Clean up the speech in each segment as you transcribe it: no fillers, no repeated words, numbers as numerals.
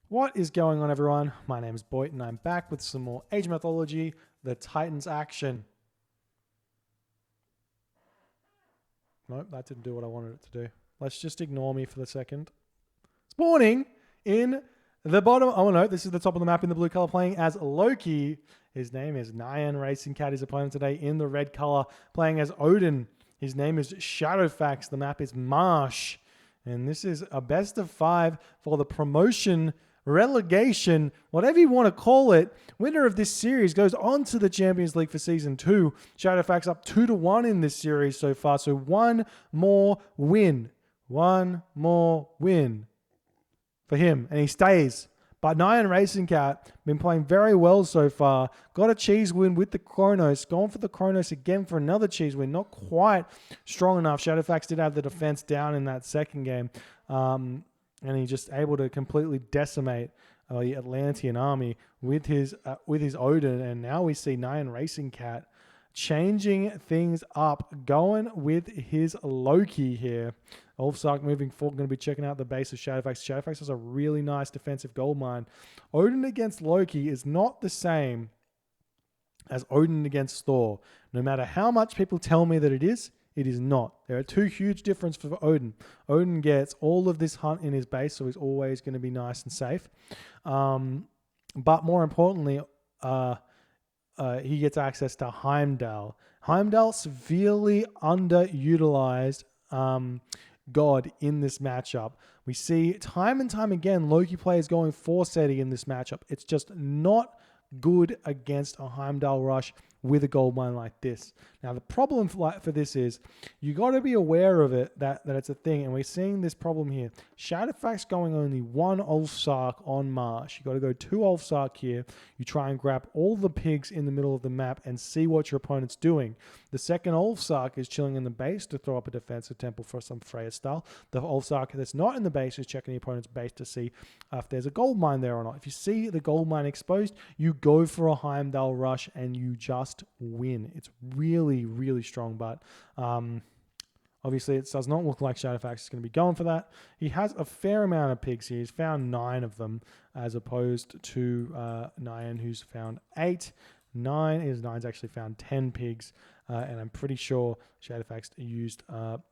What is going on, everyone? My name is Boyd, and I'm back with some more Age Mythology, the Titans action. Nope, that didn't do what I wanted it to do. Let's just ignore me for the second. Spawning in the bottom. Oh no, this is the top of the map in the blue color, playing as Loki. His name is NyanRacingCat. His opponent today in the red color, playing as Odin. His name is ShadowFaxx. The map is Marsh. And this is a best of 5 for the promotion, relegation, whatever you want to call it. Winner of this series goes on to the Champions League for Season 2. ShadowFaxx up 2-1 in this series so far. So one more win. One more win for him. And he stays. But NyanRacingCat been playing very well so far. Got a cheese win with the Chronos. Going for the Chronos again for another cheese win. Not quite strong enough. ShadowFaxx did have the defense down in that second game. And he just able to completely decimate the Atlantean army with his Odin. And now we see NyanRacingCat changing things up, going with his Loki here. Ulfsark moving forward, going to be checking out the base of ShadowFaxx. ShadowFaxx has a really nice defensive gold mine. Odin against Loki is not the same as Odin against Thor. No matter how much people tell me that it is not. There are two huge differences for Odin. Odin gets all of this hunt in his base, so he's always going to be nice and safe. But more importantly, he gets access to Heimdall. Heimdall severely underutilized God in this matchup. We see time and time again Loki players going 4-setty in this matchup. It's just not good against a Heimdall rush with a gold mine like this. Now the problem for this is you got to be aware of it, that it's a thing, and we're seeing this problem here. ShadowFaxx going only one Ulfsark on Marsh. You got to go 2 Ulfsark here. You try and grab all the pigs in the middle of the map and see what your opponent's doing. The second Ulfsark is chilling in the base to throw up a defensive temple for some Freya style. The Ulfsark that's not in the base is checking the opponent's base to see if there's a gold mine there or not. If you see the gold mine exposed, you go for a Heimdall rush and you just win. It's really, really strong, but obviously it does not look like ShadowFaxx is going to be going for that. He has a fair amount of pigs here. He's found 9 of them as opposed to Nyan, who's found 8. Nine's actually found 10 pigs, and I'm pretty sure ShadowFaxx used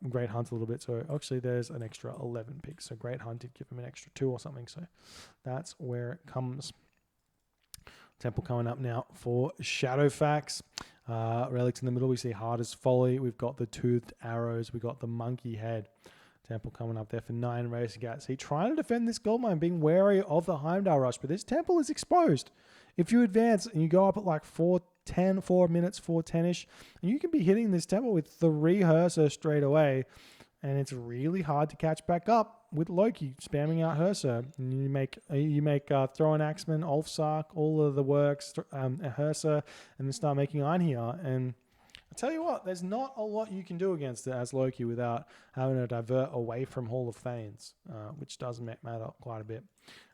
Great Hunt a little bit, so actually there's an extra 11 pigs, so Great Hunt did give him an extra 2 or something, so that's where it comes. Temple coming up now for ShadowFaxx. Relics in the middle, we see Hardest Folly. We've got the Toothed Arrows. We've got the Monkey Head. Temple coming up there for NyanRacingCat. So trying to defend this gold mine, being wary of the Heimdall rush, but this temple is exposed. If you advance and you go up at like 4 minutes, 4:10ish, and you can be hitting this temple with 3 Hersa straight away, and it's really hard to catch back up with Loki spamming out Hersa. And you make Throw an Axeman, Ulfsark, all of the works, Hersa, and then start making Einhir. And I tell you what, there's not a lot you can do against it as Loki without having to divert away from Hall of Thanes, which does matter quite a bit.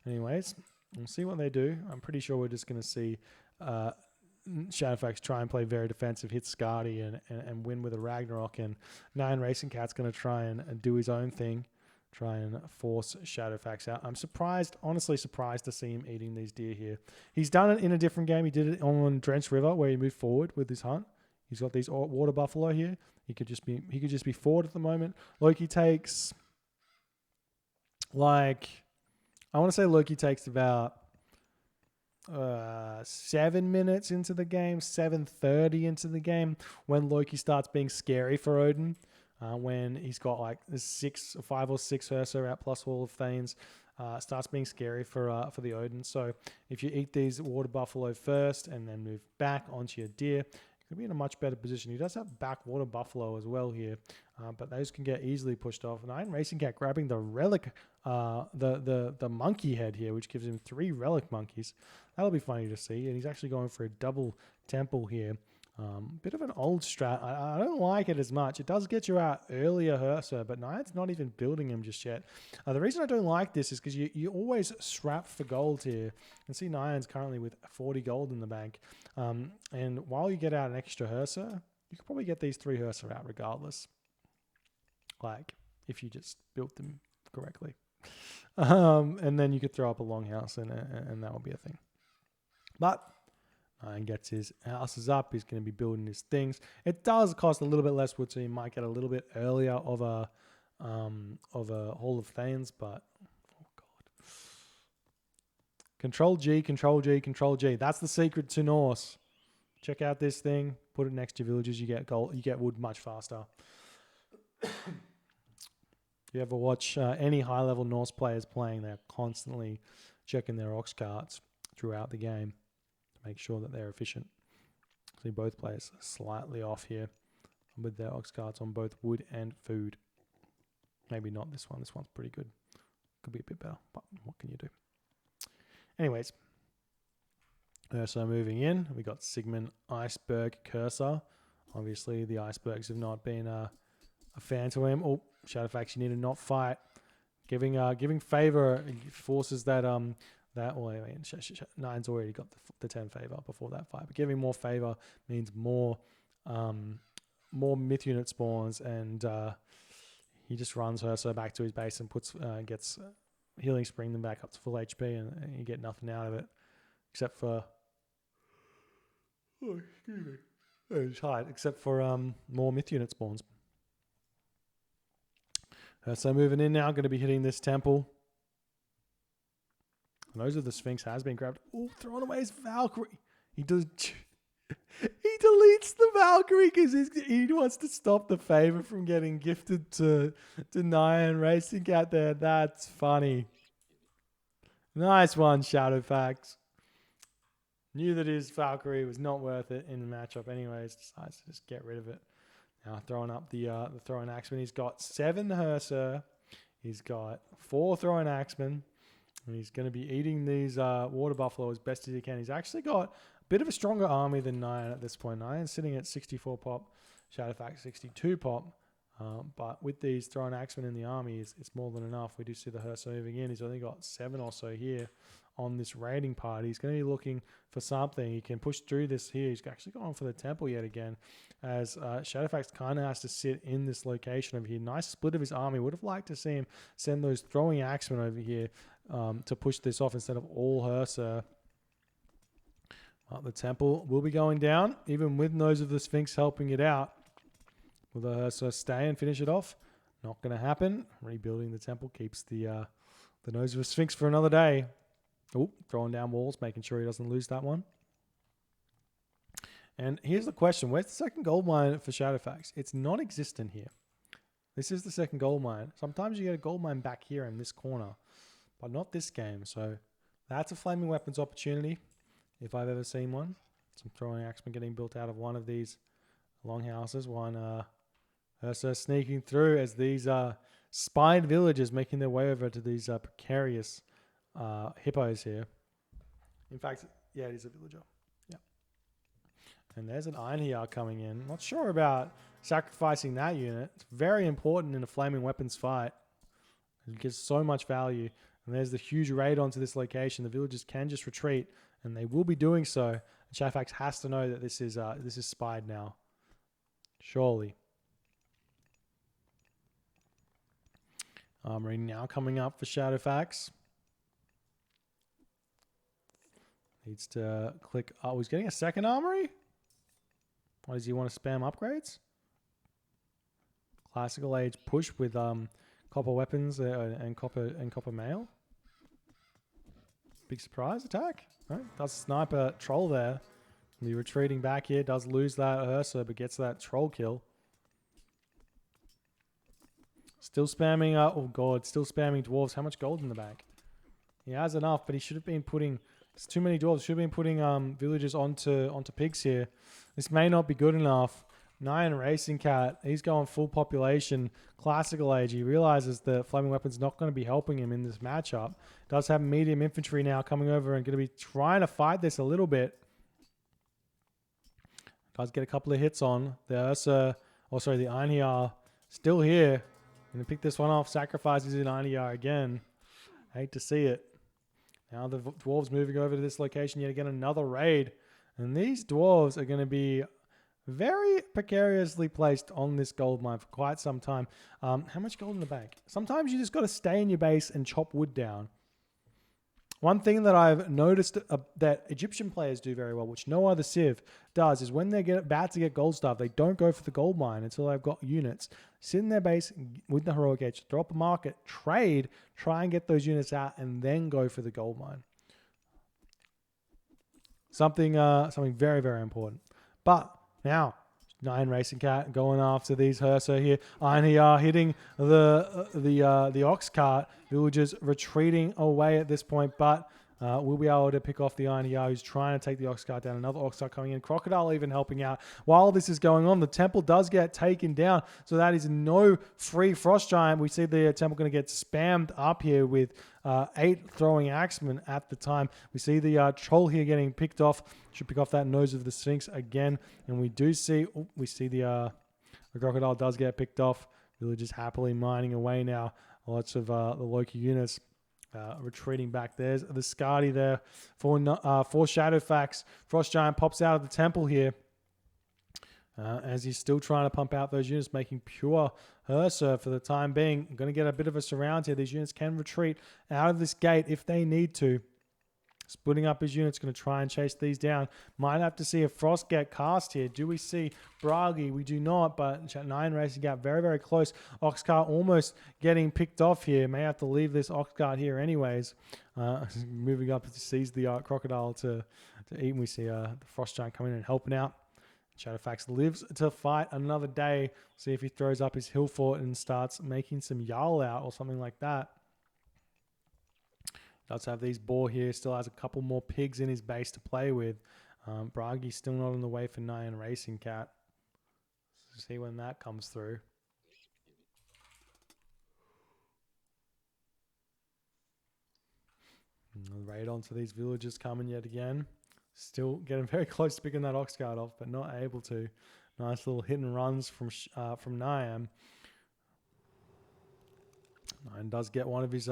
Anyways, we'll see what they do. I'm pretty sure we're just going to see ShadowFaxx try and play very defensive, hit Skadi and win with a Ragnarok, and NyanRacingCat's going to try and do his own thing, try and force ShadowFaxx out. I'm honestly surprised to see him eating these deer here. He's done it in a different game. He did it on Drenched River where he moved forward with his hunt. He's got these water buffalo here. He could just be forward at the moment. Loki takes I want to say Loki takes about 7 minutes into the game, 7:30 into the game, when Loki starts being scary for Odin. When he's got like 5 or 6 Hersa out plus Hall of Thanes, starts being scary for the Odin. So if you eat these water buffalo first and then move back onto your deer, you'll be in a much better position. He does have back water buffalo as well here, but those can get easily pushed off. And NyanRacingCat grabbing the relic, the monkey head here, which gives him 3 relic monkeys. That'll be funny to see. And he's actually going for a double temple here. Bit of an old strat. I don't like it as much. It does get you out earlier Hersa, but Nyan's not even building him just yet. The reason I don't like this is because you always strap for gold here. You can see Nyan's currently with 40 gold in the bank. And while you get out an extra Hersa, you could probably get these 3 Hersa out regardless. Like, if you just built them correctly. And then you could throw up a longhouse and that would be a thing. But Nyan gets his houses up. He's going to be building his things. It does cost a little bit less wood, so you might get a little bit earlier of a Hall of Thanes, but oh god. Control G, Control G, Control G. That's the secret to Norse. Check out this thing. Put it next to your villages. You get gold. You get wood much faster. You ever watch any high-level Norse players playing? They're constantly checking their ox carts throughout the game to make sure that they're efficient. See, both players are slightly off here with their ox carts on both wood and food. Maybe not this one. This one's pretty good. Could be a bit better, but what can you do? Anyways, so moving in, we got Sigmund Iceberg Cursor. Obviously, the icebergs have not been a fan to him. Oh, ShadowFaxx, you need to not fight. Giving favor forces that Nyan's already got the 10 favor before that fight, but giving more favor means more myth unit spawns, and he just runs Ursa back to his base and gets healing spring them back up to full HP, and you get nothing out of it except for more myth unit spawns. So moving in now, going to be hitting this temple. Nose of the Sphinx has been grabbed. Oh, throwing away his Valkyrie. He does. He deletes the Valkyrie because he wants to stop the favor from getting gifted to NyanRacingCat there. That's funny. Nice one, ShadowFaxx. Knew that his Valkyrie was not worth it in the matchup anyways. Decides to just get rid of it. Now throwing up the throwing axeman. He's got 7 Herser. He's got 4 throwing axemen. And he's going to be eating these water buffalo as best as he can. He's actually got a bit of a stronger army than Nyan at this point. Nyan's sitting at 64 pop. ShadowFaxx 62 pop. But with these throwing axemen in the army, it's more than enough. We do see the Herser moving in. He's only got 7 or so here on this raiding party. He's going to be looking for something. He can push through this here. He's actually going for the temple yet again, as ShadowFaxx kind of has to sit in this location over here. Nice split of his army. Would have liked to see him send those throwing axemen over here to push this off instead of all Herser. The temple will be going down, even with Nose of the Sphinx helping it out. Will the Herser stay and finish it off? Not going to happen. Rebuilding the temple keeps the Nose of the Sphinx for another day. Oh, throwing down walls, making sure he doesn't lose that one. And here's the question. Where's the second gold mine for ShadowFaxx? It's non-existent here. This is the second gold mine. Sometimes you get a gold mine back here in this corner, but not this game. So that's a flaming weapons opportunity, if I've ever seen one. Some throwing axemen getting built out of one of these longhouses. One Ursa sneaking through as these spied villagers making their way over to these precarious hippos here. In fact, yeah, it is a villager. Yeah. And there's an Iron here coming in. Not sure about sacrificing that unit. It's very important in a flaming weapons fight. It gives so much value. And there's the huge raid onto this location. The villagers can just retreat, and they will be doing so. And ShadowFaxx has to know that this is spied now. Surely. Armory now coming up for ShadowFaxx. Needs to click. Oh, he's getting a second armory? What does he want to spam upgrades? Classical age push with copper weapons and copper mail. Big surprise attack. Right? Does sniper troll there. The retreating back here does lose that Ursa, but gets that troll kill. Still spamming. Oh god, still spamming dwarves. How much gold in the back? He has enough, but he should have been putting. There's too many dwarves. Should have been putting villagers onto pigs here. This may not be good enough. NyanRacingCat, he's going full population, classical age. He realizes the flaming weapon's not going to be helping him in this matchup. Does have medium infantry now coming over and going to be trying to fight this a little bit. Does get a couple of hits on. The Ursa, the Iron here still here. Going to pick this one off. Sacrifices in Iron again. Hate to see it. Now the dwarves moving over to this location yet again. Another raid. And these dwarves are going to be very precariously placed on this gold mine for quite some time. How much gold in the bank? Sometimes you just got to stay in your base and chop wood down. One thing that I've noticed that Egyptian players do very well, which no other Civ does, is when they're about to get gold stuff, they don't go for the gold mine until they've got units. Sit in their base with the heroic age, drop a market, trade, try and get those units out, and then go for the gold mine. Something very, very important. But now, NyanRacingCat going after these Hersa here. Iron hitting the ox cart. Villagers retreating away at this point, but we'll be able to pick off the Iron who's trying to take the ox cart down. Another ox cart coming in. Crocodile even helping out. While this is going on, the temple does get taken down, so that is no free frost giant. We see the temple going to get spammed up here with 8 throwing axemen at the time. We see the troll here getting picked off. Should pick off that nose of the Sphinx again, and we do see the crocodile does get picked off. Villagers happily mining away now. Lots of the Loki units retreating back. There's the Skadi there for ShadowFaxx. Frost Giant pops out of the temple here as he's still trying to pump out those units, making pure Hersa for the time being. Going to get a bit of a surround here. These units can retreat out of this gate if they need to. Splitting up his units, going to try and chase these down. Might have to see a Frost get cast here. Do we see Bragi? We do not, but NyanRacingCat very, very close. Oxcart almost getting picked off here. May have to leave this Oxcart here anyways. Moving up to seize the crocodile to eat. And we see the Frost Giant coming in and helping out. ShadowFaxx lives to fight another day. See if he throws up his hill fort and starts making some Jarl out or something like that. Does have these boar here. Still has a couple more pigs in his base to play with. Bragi's still not on the way for NyanRacingCat. See when that comes through. Raid onto these villagers coming yet again. Still getting very close to picking that ox cart off, but not able to. Nice little hit and runs from Nyan. And does get one of his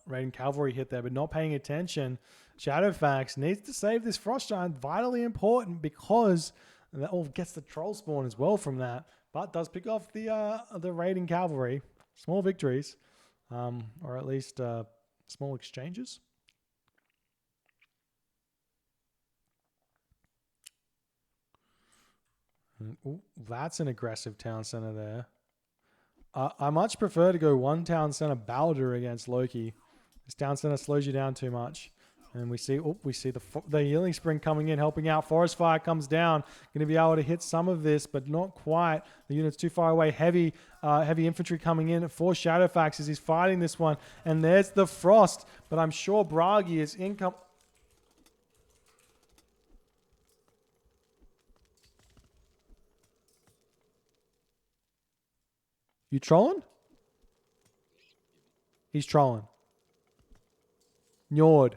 raiding cavalry hit there, but not paying attention. ShadowFaxx needs to save this Frost Giant. Vitally important because that all gets the troll spawn as well from that. But does pick off the raiding cavalry. Small victories. Or at least small exchanges. Ooh, that's an aggressive town center there. I much prefer to go one town center Baldur against Loki. This town center slows you down too much. And we see the healing spring coming in, helping out. Forest Fire comes down. Going to be able to hit some of this, but not quite. The unit's too far away. Heavy infantry coming in for ShadowFaxx as he's fighting this one. And there's the Frost. But I'm sure Bragi is income. You trolling? He's trolling. Njord.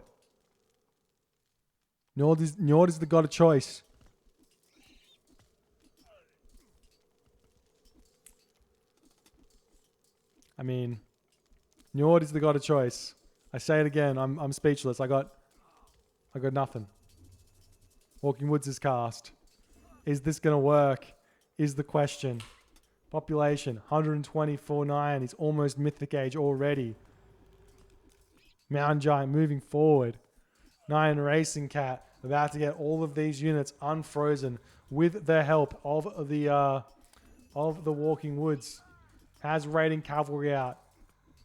Njord is the god of choice. I mean, Njord is the god of choice. I say it again. I'm speechless. I got nothing. Walking Woods is cast. Is this gonna work? Is the question. Population 124.9. He's almost mythic age already. Mountain Giant moving forward. NyanRacingCat about to get all of these units unfrozen with the help of the Walking Woods. Has raiding cavalry out.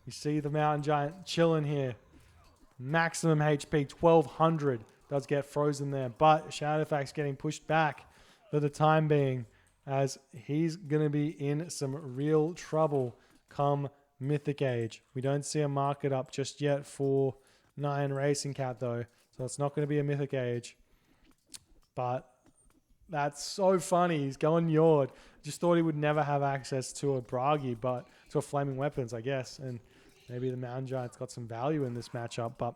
You see the Mountain Giant chilling here. Maximum HP 1200. Does get frozen there, but ShadowFaxx getting pushed back for the time being, as he's going to be in some real trouble come Mythic Age. We don't see a market up just yet for NyanRacingCat though, so it's not going to be a Mythic Age. But that's so funny. He's going Njord. Just thought he would never have access to a Bragi, but to a Flaming Weapons, I guess. And maybe the Mountain Giant's got some value in this matchup, but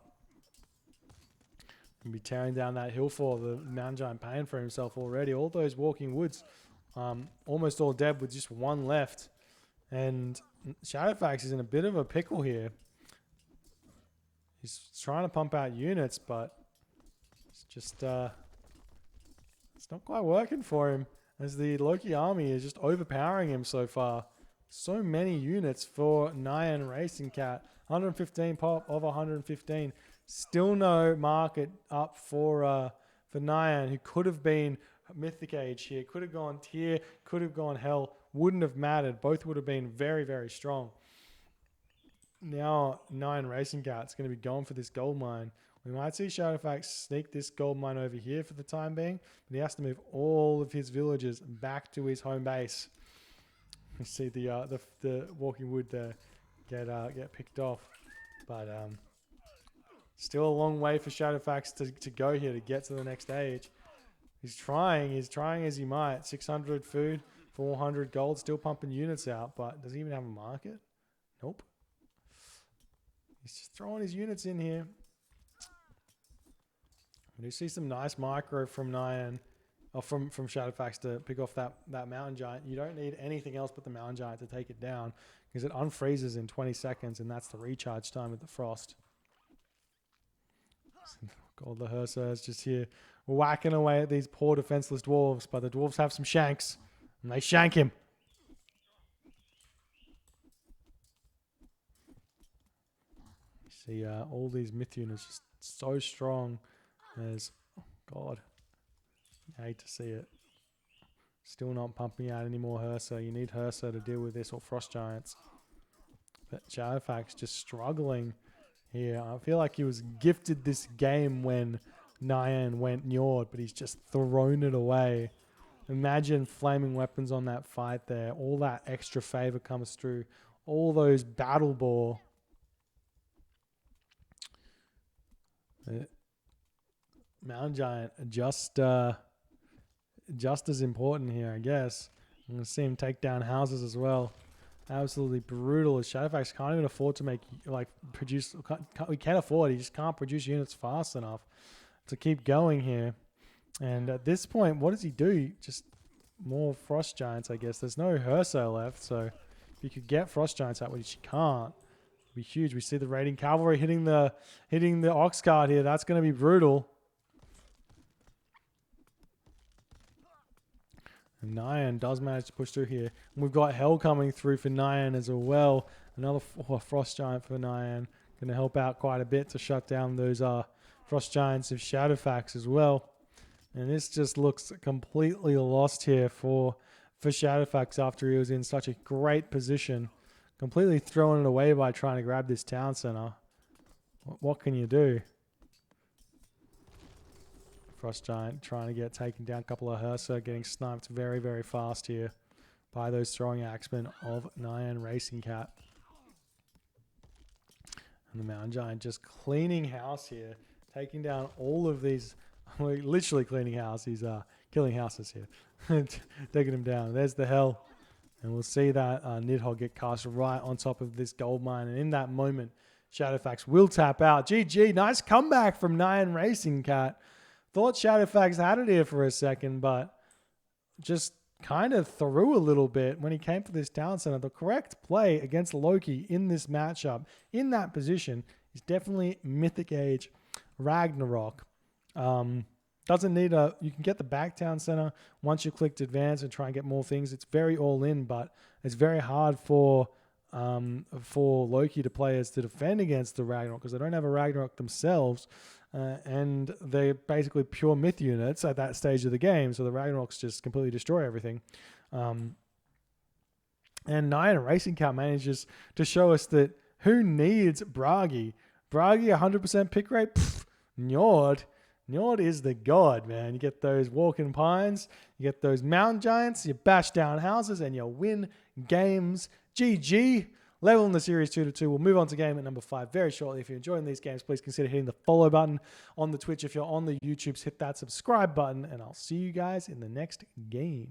he'll be tearing down that hill for the Mountain Giant paying for himself already. All those Walking Woods almost all dead with just one left. And ShadowFaxx is in a bit of a pickle here. He's trying to pump out units, but it's just it's not quite working for him. as the Loki army is just overpowering him so far. So many units for NyanRacingCat. 115 pop of 115. Still no market up for Nyan, who could have been Mythic Age here. Could have gone tier, could have gone hell. Wouldn't have mattered. Both would have been very, very strong. Now NyanRacingCat's going to be going for this gold mine. We might see ShadowFaxx sneak this gold mine over here for the time being, but he has to move all of his villagers back to his home base. You see the walking wood there get picked off, but still a long way for ShadowFaxx to go here to get to the next stage. He's trying as he might. 600 food, 400 gold, still pumping units out, but does he even have a market? Nope. He's just throwing his units in here. We do see some nice micro from Nyan, or from ShadowFaxx to pick off that mountain giant. You don't need anything else but the mountain giant to take it down, because it unfreezes in 20 seconds, and that's the recharge time with the frost. God, the Hersa is just here whacking away at these poor defenseless dwarves, but the dwarves have some shanks, and they shank him. You see all these myth units just so strong. There's, oh God, I hate to see it. Still not pumping out any more Hersa. You need Hersa to deal with this, or Frost Giants. But ShadowFaxx just struggling here. I feel like he was gifted this game when Nyan went Njord, but he's just thrown it away. Imagine flaming weapons on that fight there. All that extra favor comes through. All those battle ball. Mountain Giant just as important here, I guess. I'm going to see him take down houses as well. Absolutely brutal. ShadowFaxx can't even afford to produce. We can't afford. He just can't produce units fast enough to keep going here. And at this point, what does he do? Just more Frost Giants, I guess. There's no Hersa left, so if you could get Frost Giants out, which you can't, it'd be huge. We see the raiding cavalry hitting the ox cart here. That's going to be brutal. And Nyan does manage to push through here. And we've got Hell coming through for Nyan as well. Another Frost Giant for Nyan. Going to help out quite a bit to shut down those Frost Giants of ShadowFaxx as well. And this just looks completely lost here for ShadowFaxx after he was in such a great position. Completely throwing it away by trying to grab this town center. What can you do? Frost Giant trying to get taken down. A couple of Hersa getting sniped very, very fast here by those throwing axemen of NyanRacingCat. And the Mountain Giant just cleaning house here. Taking down all of these, literally cleaning house. He's killing houses here. Taking them down. There's the Hell. And we'll see that Nidhogg get cast right on top of this gold mine. And in that moment, ShadowFaxx will tap out. GG, nice comeback from NyanRacingCat. Thought ShadowFaxx had it here for a second, but just kind of threw a little bit when he came to this town center. The correct play against Loki in this matchup, in that position, is definitely Mythic Age Ragnarok. Doesn't need you can get the back town center once you clicked advance and try and get more things. It's very all in, but it's very hard for Loki to players to defend against the Ragnarok because they don't have a Ragnarok themselves. And they're basically pure myth units at that stage of the game, so the Ragnaroks just completely destroy everything. And NyanRacingCat manages to show us that who needs Bragi? Bragi 100% pick rate? Njord. Njord is the god, man. You get those walking pines, you get those mountain giants, you bash down houses, and you win games. GG. Leveling the series 2-2. We'll move on to game at number 5 very shortly. If you're enjoying these games, please consider hitting the follow button on the Twitch. If you're on the YouTubes, hit that subscribe button, and I'll see you guys in the next game.